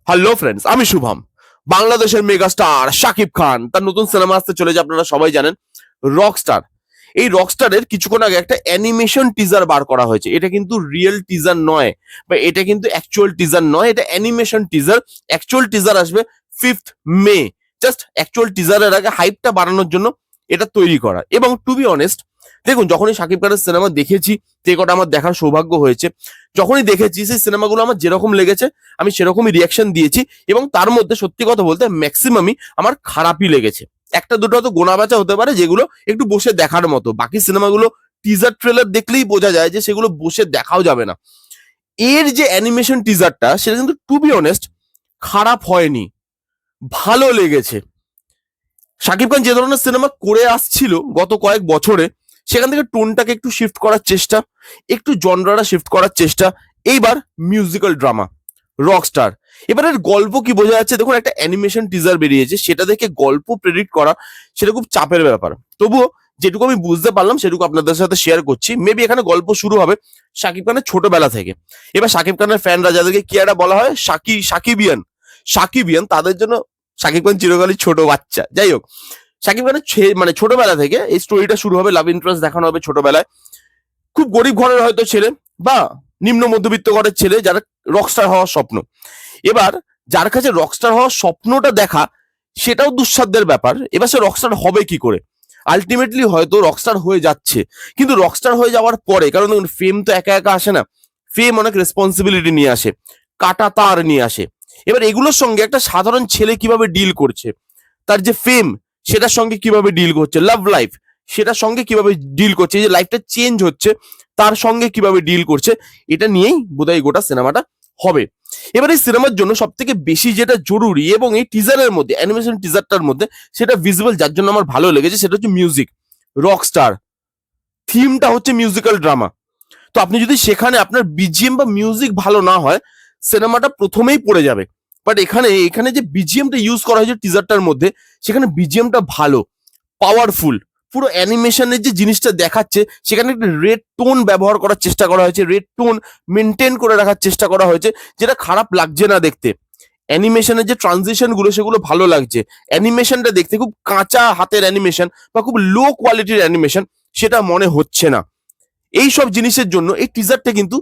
Hello friends, আমি শুভম। বাংলাদেশের megastar Shakib Khan তার নতুন সিনেমা আসতে চলেছে, আপনারা সবাই জানেন, রকস্টার। এই রকস্টারের কিছুক্ষণ আগে একটা অ্যানিমেশন টিজার বার করা হয়েছে। এটা কিন্তু রিয়েল টিজার নয়, বা এটা কিন্তু অ্যাকচুয়াল টিজার নয়, এটা অ্যানিমেশন টিজার। অ্যাকচুয়াল টিজার আসবে 5th মে। জাস্ট অ্যাকচুয়াল টিজারের আগে হাইপটা বাড়ানোর জন্য এটা তৈরি করা। এবং টু বি অনেস্ট, দেখুন, যখনই শাকিব খানের সিনেমা দেখেছি, যে কটা আমার দেখার সৌভাগ্য হয়েছে, যখনই দেখেছি সেই সিনেমাগুলো আমার যেরকম লেগেছে আমি সেরকমই রিয়াকশন দিয়েছি। এবং তার মধ্যে সত্যি কথা বলতে ম্যাক্সিমামই আমার খারাপই লেগেছে। একটা দুটো তো গোনা বাঁচা হতে পারে যেগুলো একটু বসে দেখার মতো, বাকি সিনেমাগুলো টিজার ট্রেলার দেখলেই বোঝা যায় যে সেগুলো বসে দেখাও যাবে না। এর যে অ্যানিমেশন টিজারটা, সেটা কিন্তু টু বি অনেস্ট খারাপ হয়নি, ভালো লেগেছে। শাকিব খান যে ধরনের সিনেমা করে আসছিল গত কয়েক বছরে, সেখান থেকে টোনটাকে একটু শিফট করার চেষ্টা, একটু জনরাটা শিফট করার চেষ্টা। এইবার মিউজিক্যাল ড্রামা রকস্টার। এবারের গল্প কি বোঝা যাচ্ছে? দেখুন, একটা অ্যানিমেশন টিজার বেরিয়েছে, সেটা দেখে গল্প প্রেডিক্ট করা সেটা খুব চাপের ব্যাপার। তবুও যেটুকু আমি বুঝতে পারলাম সেটুকু আপনাদের সাথে শেয়ার করছি। মেবি এখানে গল্প শুরু হবে শাকিব খানের ছোটবেলা থেকে। এবার শাকিব খানের ফ্যানরা, যাদেরকে কি একটা বলা হয় সাকিবিয়ান, সাকিবিয়ান, তাদের জন্য শাকিব খান চিরকালই ছোট বাচ্চা। যাই হোক, শাকিব খানের মানে ছোটবেলা থেকে এই স্টোরিটা শুরু হবে, লাভ ইন্টারেস্ট দেখানো হবে ছোটবেলায়। খুব গরিব ঘরের হয়তো ছেলে, বা নিম্ন মধ্যবিত্ত ঘরের ছেলে, যারা রকস্টার হওয়ার স্বপ্ন। এবার যার কাছে রকস্টার হওয়ার স্বপ্নটা দেখা, সেটাও দুঃসাধ্যের ব্যাপার। এবার সে রকস্টার হবে কি করে? আলটিমেটলি হয়তো রকস্টার হয়ে যাচ্ছে, কিন্তু রকস্টার হয়ে যাওয়ার পরে, কারণ দেখুন, ফেম তো একা একা আসে না। ফেম অনেক রেসপন্সিবিলিটি নিয়ে আসে, কাটা তার নিয়ে আসে। এবার এগুলোর সঙ্গে একটা সাধারণ ছেলে কিভাবে ডিল করছে, তার যে ফেম সেটার সঙ্গে কিভাবে ডিল করছে, লাভ লাইফ সেটার সঙ্গে কিভাবে ডিল করছে, এই যে লাইফটা চেঞ্জ হচ্ছে তার সঙ্গে কিভাবে ডিল করছে, এটা নিয়েই বোধহয় গোটা সিনেমাটা হবে। এবার এই সিনেমার জন্য সব থেকে বেশি যেটা জরুরি, এবং এই টিজারের মধ্যে, অ্যানিমেশন টিজারটার মধ্যে সেটা ভিজিবল, যার জন্য আমার ভালো লেগেছে, সেটা হচ্ছে মিউজিক। রকস্টার থিমটা হচ্ছে মিউজিক্যাল ড্রামা। তো আপনি যদি সেখানে আপনার বিজিএম বা মিউজিক ভালো না হয়, সিনেমাটা প্রথমেই পড়ে যাবে। বাট এখানে এখানে যে বিজিএমটা ইউজ করা হয়েছে টিজারটার মধ্যে, সেখানে বিজিএমটা ভালো, পাওয়ারফুল। পুরো অ্যানিমেশনের যে জিনিসটা দেখাচ্ছে, সেখানে একটা রেড টোন ব্যবহার করার চেষ্টা করা হয়েছে, রেড টোন মেনটেন করে রাখার চেষ্টা করা হয়েছে, যেটা খারাপ লাগছে না দেখতে। অ্যানিমেশনের যে ট্রানজিশন গুলো, সেগুলো ভালো লাগছে। অ্যানিমেশনটা দেখতে খুব কাঁচা হাতের অ্যানিমেশন বা খুব লো কোয়ালিটির অ্যানিমেশন সেটা মনে হচ্ছে না। এই সব জিনিসের জন্য এই টিজারটা কিন্তু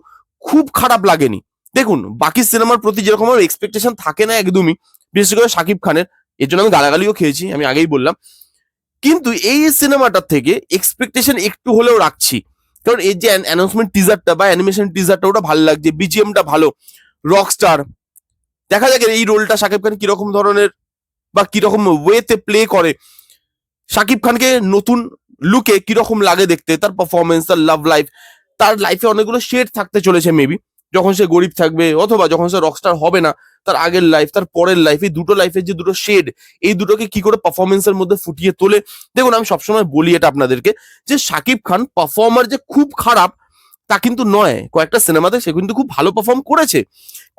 খুব খারাপ লাগেনি। দেখুন, বাকি সিনেমার প্রতি যেরকম আমার এক্সপেকটেশন থাকে না একদমই, বিশেষ করে শাকিব খানের, এর জন্য আমি গালাগালিও খেয়েছি, আমি আগেই বললাম। কিন্তু এই সিনেমাটার থেকে এক্সপেকটেশন একটু হলেও রাখছি, কারণ এই যে অ্যানাউন্সমেন্ট টিজারটা বা অ্যানিমেশন টিজারটা, ওটা ভালো লাগছে, বিজিএমটা ভালো। রকস্টার, দেখা যাক এই রোলটা শাকিব খান কিরকম ধরনের বা কিরকম ওয়েতে প্লে করে, শাকিব খানকে নতুন লুকে কিরকম লাগে দেখতে, তার পারফরমেন্স, তার লাভ লাইফ, তার লাইফে অনেকগুলো শেড থাকতে চলেছে মেবি, যখন সে গরিব থাকবে অথবা যখন সে রকস্টার হবে না, তার আগের লাইফ, তার পরের লাইফ, এই দুটো লাইফের যে দুটো শেড, এই দুটোকে কি করে পারফরমেন্সের মধ্যে ফুটিয়ে তোলে। দেখুন, আমি সবসময় বলি এটা আপনাদেরকে, যে শাকিব খান পারফর্মার যে খুব খারাপ তা কিন্তু নয়, কয়েকটা সিনেমাতে সে কিন্তু খুব ভালো পারফর্ম করেছে।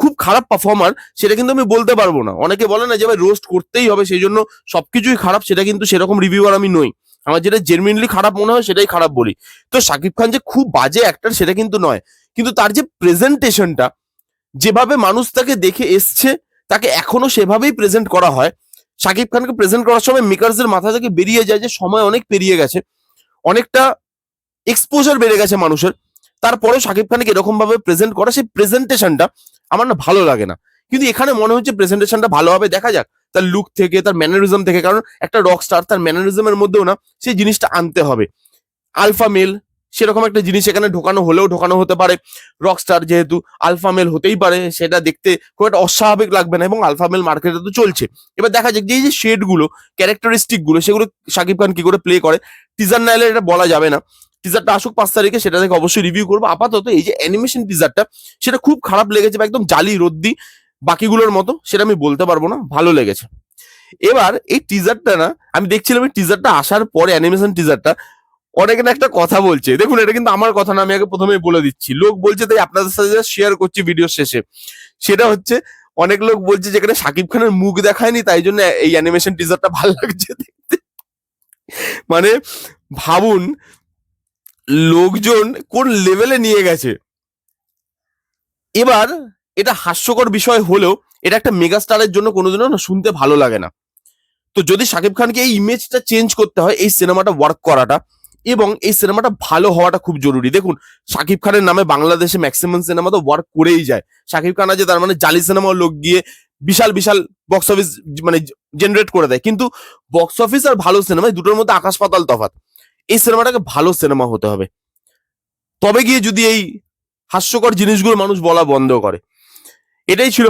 খুব খারাপ পারফর্মার সেটা কিন্তু আমি বলতে পারবো না। অনেকে বলে না যে ভাই রোস্ট করতেই হবে, সেই জন্য সবকিছুই খারাপ, সেটা কিন্তু সেরকম রিভিউয়ার আমি নই। আমার যেটা জেনুইনলি খারাপ মনে হয় সেটাই খারাপ বলি। তো শাকিব খান যে খুব বাজে অ্যাক্টর সেটা কিন্তু নয়, কিন্তু তার যে প্রেজেন্টেশনটা, যেভাবে মানুষ তাকে দেখে এসছে, তাকে এখনো সেভাবেই প্রেজেন্ট করা হয়। শাকিব খানকে প্রেজেন্ট করার সময় মেকারসদের মাথা থেকে বেরিয়ে যায় যে সময় অনেক পেরিয়ে গেছে, অনেকটা এক্সপোজার বেড়ে গেছে মানুষের, তারপরেও শাকিব খানকে এরকম ভাবে প্রেজেন্ট করা, সেই প্রেজেন্টেশনটা আমার না ভালো লাগে না। কিন্তু এখানে মনে হচ্ছে প্রেজেন্টেশনটা ভালো হবে, দেখা যাক তার লুক থেকে, তার ম্যানারিজম থেকে, কারণ একটা রক স্টার, তার ম্যানারিজমের মধ্যেও না সেই জিনিসটা আনতে হবে। আলফা মেল সেরকম একটা জিনিস এখানে ঢোকানো হলেও ঢোকানো হতে পারে। রকস্টার যেহেতু আলফা মেল হতেই পারে, সেটা দেখতে খুব একটা অস্বাভাবিক লাগবে না, এবং আলফা মেল মার্কেটে তো চলছে। এবার দেখা যাক যে এই যে শেড গুলো, ক্যারেক্টারিস্টিক গুলো, সেগুলো শাকিব খান কি করে প্লে করে। টিজার না এলে এটা বলা যাবে না। টিজারটা আসুক 5 তারিখে, সেটা থেকে অবশ্যই রিভিউ করবো। আপাতত এই যে অ্যানিমেশন টিজারটা, সেটা খুব খারাপ লেগেছে, বা একদম জালি রদ্দি বাকিগুলোর মতো, সেটা আমি বলতে পারবো না, ভালো লেগেছে। এবার এই টিজারটা না, আমি দেখছিলাম এই টিজারটা আসার পরে, অ্যানিমেশন টিজারটা, অনেকে না একটা কথা বলছে, দেখুন এটা কিন্তু আমার কথা না, আমি আগে প্রথমেই বলে দিচ্ছি, লোক বলছে, তাই আপনাদের সাথে শেয়ার করছি ভিডিও শেষে। সেটা হচ্ছে, অনেক লোক বলছে যেখানে শাকিব খানের মুখ দেখায়নি, তাই জন্য এই অ্যানিমেশন টিজারটা ভালো লাগছে দেখতে। মানে ভাবুন, লোকজন কোন লেভেলে নিয়ে গেছে। এবার এটা হাস্যকর বিষয় হলেও এটা একটা মেগাস্টারের জন্য কোনোদিনও না শুনতে ভালো লাগে না। তো যদি শাকিব খানকে এই ইমেজটা চেঞ্জ করতে হয়, এই সিনেমাটা ওয়ার্ক করাটা এবং এই সিনেমাটা ভালো হওয়াটা খুব জরুরি। দেখুন, শাকিব খানের নামে বাংলাদেশে ম্যাক্সিমাম সিনেমা তো ওয়ার্ক করেই যায়। শাকিব খান আছে, তার মানে জালি সিনেমা লোক গিয়ে বিশাল বিশাল বক্স অফিস মানে জেনারেট করে দেয়, কিন্তু বক্স অফিস আর ভালো সিনেমা দুটোর মধ্যে আকাশ পাতাল তফাৎ। এই সিনেমাটাকে ভালো সিনেমা হতে হবে, তবে গিয়ে যদি এই হাস্যকর জিনিসগুলো মানুষ বলা বন্ধ করে। এটাই ছিল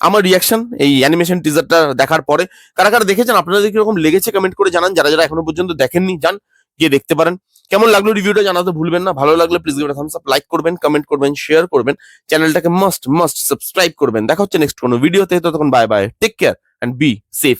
আমার রিয়াকশন এই অ্যানিমেশন টিজারটা দেখার পরে। কারা কারা দেখেছেন, আপনাদের কিরকম লেগেছে কমেন্ট করে জানান। যারা যারা এখনো পর্যন্ত দেখেননি, যান গিয়ে দেখতে পারেন। কেমন লাগলো রিভিউটা জানাতে ভুলবেন না। ভালো লাগলে please give Thums up, like করবেন, কমেন্ট করবেন, শেয়ার করবেন, চ্যানেলটাকে মাস্ট সাবস্ক্রাইব করবেন। দেখা হচ্ছে নেক্সট কোনো ভিডিওতে। ততক্ষণ bye bye, take care and be safe.